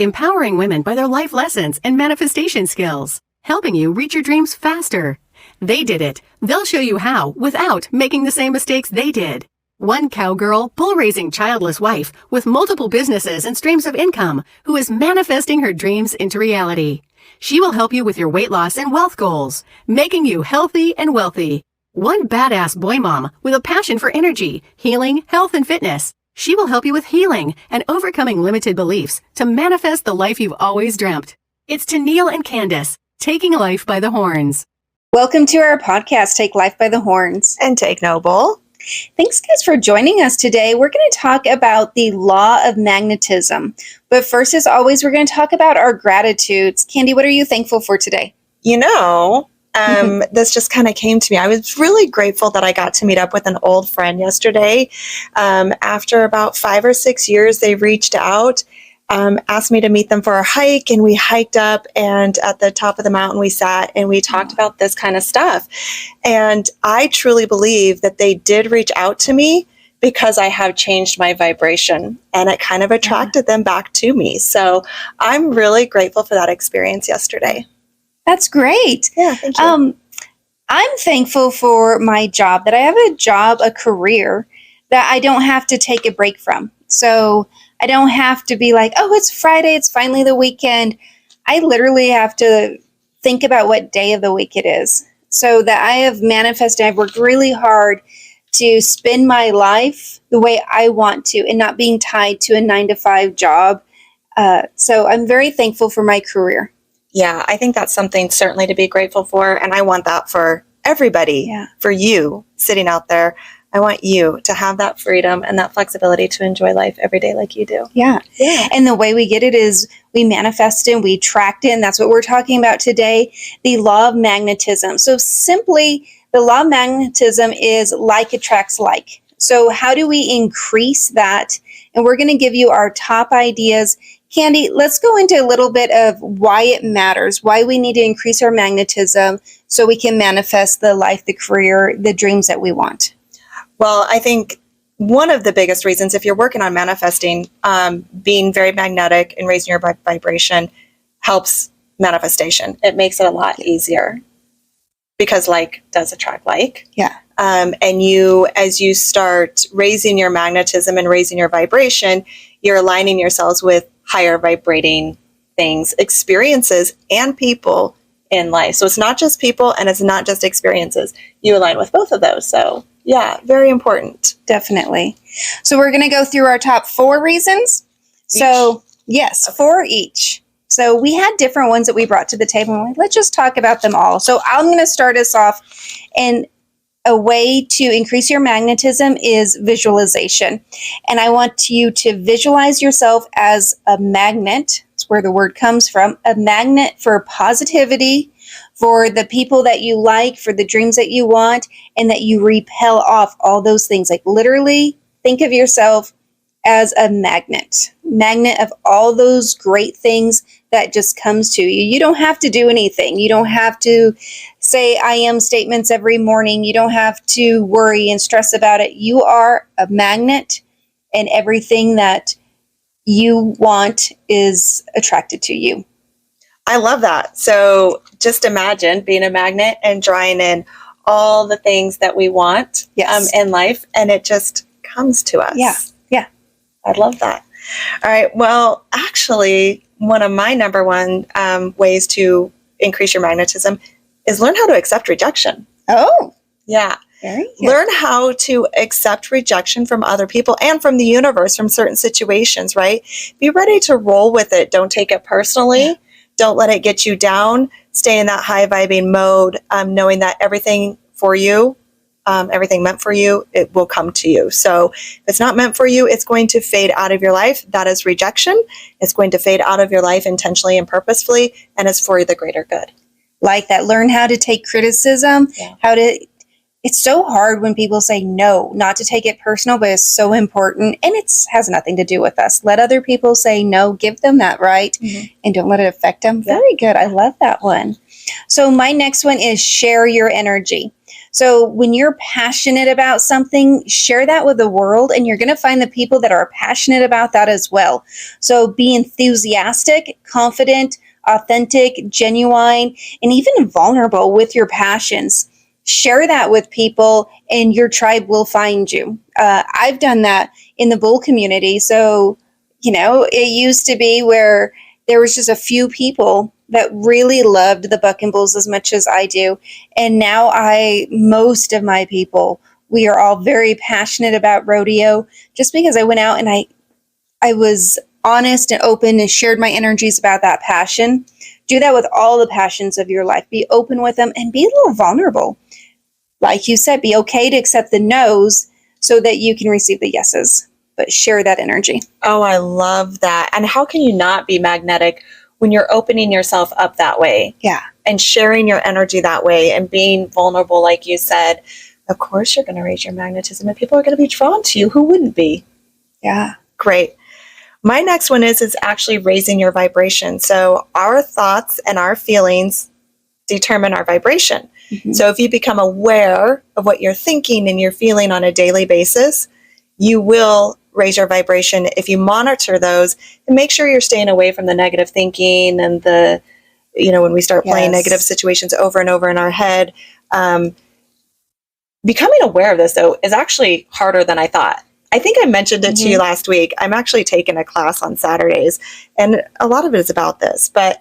empowering women by their life lessons and manifestation skills, helping you reach your dreams faster. They did it. They'll show you how without making the same mistakes they did. One cowgirl, bull-raising childless wife with multiple businesses and streams of income who is manifesting her dreams into reality. She will help you with your weight loss and wealth goals, making you healthy and wealthy. One badass boy mom with a passion for energy, healing, health, and fitness. She will help you with healing and overcoming limited beliefs to manifest the life you've always dreamt. It's Tenneile and Candi, taking life by the horns. Welcome to our podcast, Take Life by the Horns. And Take Noble. Thanks, guys, for joining us today. We're going to talk about the law of magnetism. But first, as always, we're going to talk about our gratitudes. Candi, what are you thankful for today? This just kind of came to me. I was really grateful that I got to meet up with an old friend yesterday. After about 5 or 6 years, they reached out, asked me to meet them for a hike, and we hiked up, and at the top of the mountain we sat and we talked about this kind of stuff. And I truly believe that they did reach out to me because I have changed my vibration, and it kind of attracted them back to me. So I'm really grateful for that experience yesterday. That's great. Yeah, thank you. I'm thankful for my job, that I have a job, a career that I don't have to take a break from. So I don't have to be like, oh, it's Friday, it's finally the weekend. I literally have to think about what day of the week it is. So that I have manifested, I've worked really hard to spend my life the way I want to and not being tied to a 9-to-5 job. So I'm very thankful for my career. Yeah, I think that's something certainly to be grateful for. And I want that for everybody, for you sitting out there. I want you to have that freedom and that flexibility to enjoy life every day like you do. Yeah. And the way we get it is we manifest it, we attract it, and that's what we're talking about today, the law of magnetism. So simply, the law of magnetism is like attracts like. So how do we increase that? And we're going to give you our top ideas. Candi, let's go into a little bit of why it matters, why we need to increase our magnetism so we can manifest the life, the career, the dreams that we want. Well, I think one of the biggest reasons, if you're working on manifesting, being very magnetic and raising your vibration helps manifestation. It makes it a lot easier because like does attract like. Yeah. And you, as you start raising your magnetism and raising your vibration, you're aligning yourselves with higher vibrating things, experiences, and people in life. So it's not just people and it's not just experiences. You align with both of those. So yeah, very important. Definitely. So we're going to go through our top 4 reasons. So yes, 4 each. So we had different ones that we brought to the table. And let's just talk about them all. So I'm going to start us off, and a way to increase your magnetism is visualization. And I want you to visualize yourself as a magnet. That's where the word comes from. A magnet for positivity, for the people that you like, for the dreams that you want, and that you repel off all those things. Like literally think of yourself as a magnet of all those great things that just comes to you. You don't have to do anything. You don't have to say I am statements every morning. You don't have to worry and stress about it. You are a magnet, and everything that you want is attracted to you. I love that. So just imagine being a magnet and drawing in all the things that we want in life, and it just comes to us. Yeah. I love that. All right. Well, actually, one of my number one ways to increase your magnetism is learn how to accept rejection. Oh, yeah. Very good. Learn how to accept rejection from other people and from the universe, from certain situations, right? Be ready to roll with it. Don't take it personally. Yeah. Don't let it get you down. Stay in that high vibing mode, knowing that everything for you, everything meant for you, it will come to you. So if it's not meant for you, it's going to fade out of your life. That is rejection. It's going to fade out of your life intentionally and purposefully, and it's for the greater good. Like that. Learn how to take criticism, it's so hard when people say no, not to take it personal, but it's so important, and it has nothing to do with us. Let other people say no, give them that right, and don't let it affect them. Very good. I love that one. So my next one is share your energy. So when you're passionate about something, share that with the world, and you're going to find the people that are passionate about that as well. So be enthusiastic, confident, authentic, genuine, and even vulnerable with your passions. Share that with people, and your tribe will find you. I've done that in the bull community. So, it used to be where there was just a few people that really loved the buck and bulls as much as I do. And now most of my people, we are all very passionate about rodeo, just because I went out and I was honest and open and shared my energies about that passion. Do that with all the passions of your life. Be open with them and be a little vulnerable. Like you said, be okay to accept the no's so that you can receive the yeses, but share that energy. Oh, I love that. And how can you not be magnetic when you're opening yourself up that way? Yeah. And sharing your energy that way and being vulnerable, like you said. Of course, you're going to raise your magnetism and people are going to be drawn to you. Who wouldn't be? Yeah. Great. My next one is actually raising your vibration. So our thoughts and our feelings determine our vibration. Mm-hmm. So if you become aware of what you're thinking and you're feeling on a daily basis, you will raise your vibration if you monitor those and make sure you're staying away from the negative thinking and when we start playing negative situations over and over in our head. Becoming aware of this, though, is actually harder than I thought. I think I mentioned it to you last week. I'm actually taking a class on Saturdays, and a lot of it is about this. But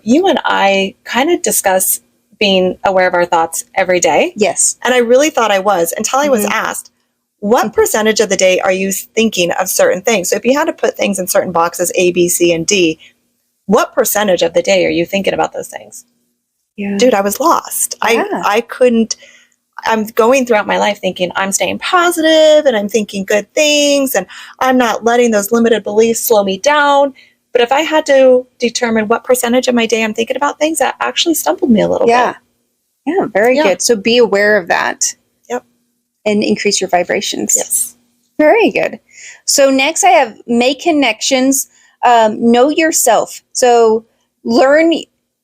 you and I kind of discuss being aware of our thoughts every day. Yes. And I really thought I was until I was asked, what percentage of the day are you thinking of certain things? So if you had to put things in certain boxes, A, B, C, and D, what percentage of the day are you thinking about those things? Yeah. Dude, I was lost. Yeah. I couldn't. I'm going throughout my life thinking I'm staying positive and I'm thinking good things and I'm not letting those limited beliefs slow me down. But if I had to determine what percentage of my day I'm thinking about things, that actually stumbled me a little bit. Yeah, very good. So be aware of that. Yep. And increase your vibrations. Yes. Very good. So next I have make connections, know yourself. So learn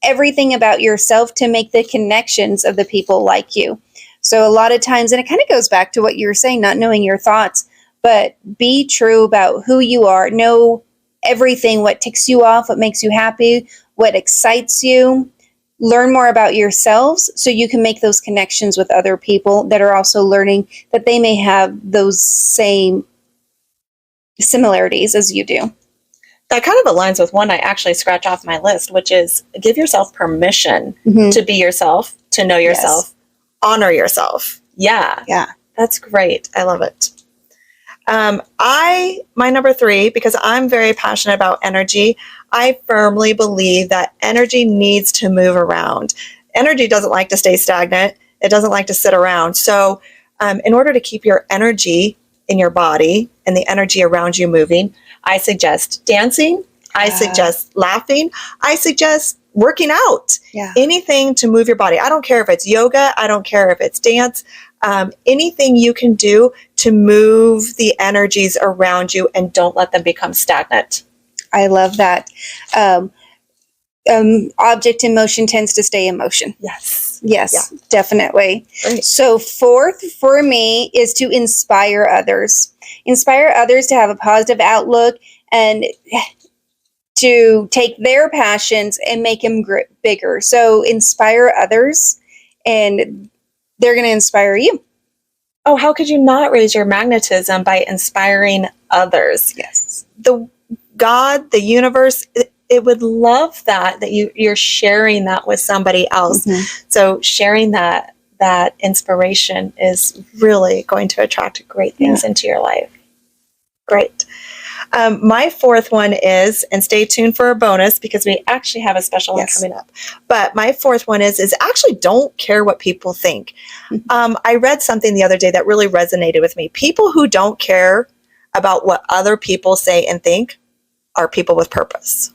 everything about yourself to make the connections of the people like you. So a lot of times, and it kind of goes back to what you were saying, not knowing your thoughts, but be true about who you are. Know everything, what ticks you off, what makes you happy, what excites you. Learn more about yourselves so you can make those connections with other people that are also learning that they may have those same similarities as you do. That kind of aligns with one I actually scratch off my list, which is give yourself permission to be yourself, to know yourself, honor yourself. Yeah. That's great. I love it. My number 3, because I'm very passionate about energy, I firmly believe that energy needs to move around. Energy doesn't like to stay stagnant. It doesn't like to sit around. So in order to keep your energy in your body and the energy around you moving, I suggest dancing. I suggest laughing. I suggest working out. Anything to move your body. I don't care if it's yoga. I don't care if it's dance. Anything you can do to move the energies around you and don't let them become stagnant. I love that. Object in motion tends to stay in motion. Yes, definitely. Right. So 4th for me is to inspire others. Inspire others to have a positive outlook and to take their passions and make them bigger. So inspire others and they're going to inspire you. Oh, how could you not raise your magnetism by inspiring others? Yes. God, the universe, it would love that you're sharing that with somebody else. So sharing that inspiration is really going to attract great things into your life. Great. My 4th one is, and stay tuned for a bonus because we actually have a special one coming up. But my 4th one is actually don't care what people think. I read something the other day that really resonated with me. People who don't care about what other people say and think are people with purpose.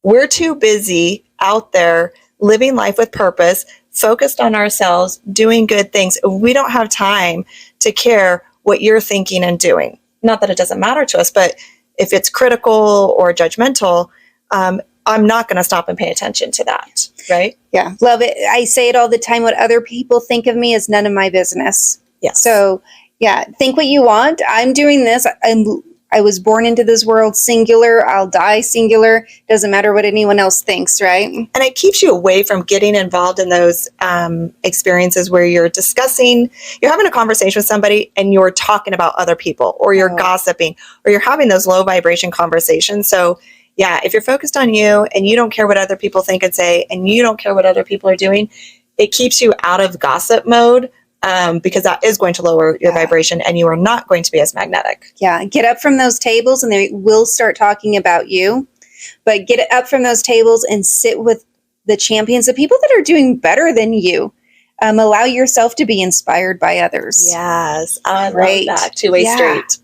We're too busy out there living life with purpose, focused on ourselves, doing good things. We don't have time to care what you're thinking and doing. Not that it doesn't matter to us, but if it's critical or judgmental, I'm not going to stop and pay attention to that. Right. Yeah. Love it. I say it all the time. What other people think of me is none of my business. Yes. So yeah, think what you want. I'm doing this. I was born into this world singular. I'll die singular. Doesn't matter what anyone else thinks, right? And it keeps you away from getting involved in those experiences where you're having a conversation with somebody and you're talking about other people, or you're gossiping, or you're having those low vibration conversations. So yeah, if you're focused on you and you don't care what other people think and say, and you don't care what other people are doing, it keeps you out of gossip mode. Because that is going to lower your vibration, and you are not going to be as magnetic. Yeah. Get up from those tables and they will start talking about you. But get up from those tables and sit with the champions, the people that are doing better than you. Allow yourself to be inspired by others. Yes. I love that. Two-way street.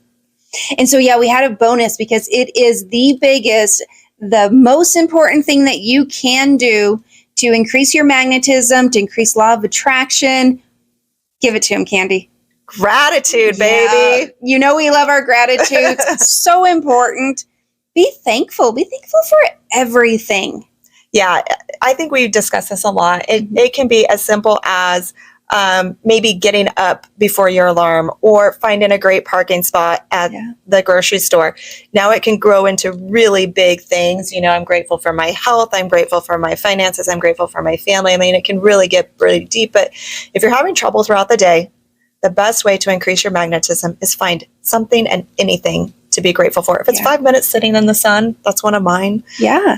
And so, we had a bonus because it is the biggest, the most important thing that you can do to increase your magnetism, to increase law of attraction. Give it to him, Candi. Gratitude, baby. You know we love our gratitude. It's so important. Be thankful. Be thankful for everything. Yeah, I think we've discussed this a lot. It can be as simple as maybe getting up before your alarm, or finding a great parking spot at the grocery store. Now it can grow into really big things. You know, I'm grateful for my health. I'm grateful for my finances. I'm grateful for my family. I mean, it can really get really deep. But if you're having trouble throughout the day, the best way to increase your magnetism is find something and anything to be grateful for. If it's 5 minutes sitting in the sun, that's one of mine. Yeah.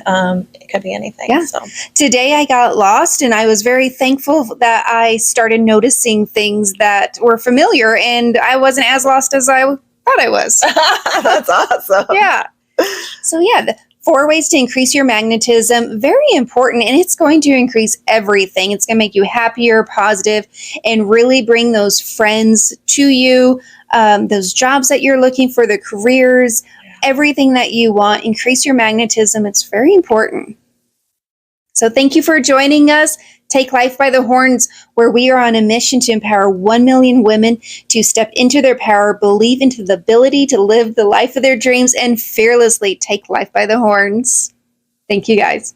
It could be anything. Yeah. So today I got lost, and I was very thankful that I started noticing things that were familiar, and I wasn't as lost as I thought I was. That's awesome. Yeah. So the 4 ways to increase your magnetism, very important, and it's going to increase everything. It's going to make you happier, positive, and really bring those friends to you, those jobs that you're looking for, the careers, everything that you want. Increase your magnetism. It's very important. So thank you for joining us. Take Life by the Horns, where we are on a mission to empower 1 million women to step into their power, believe into the ability to live the life of their dreams, and fearlessly take life by the horns. Thank you, guys.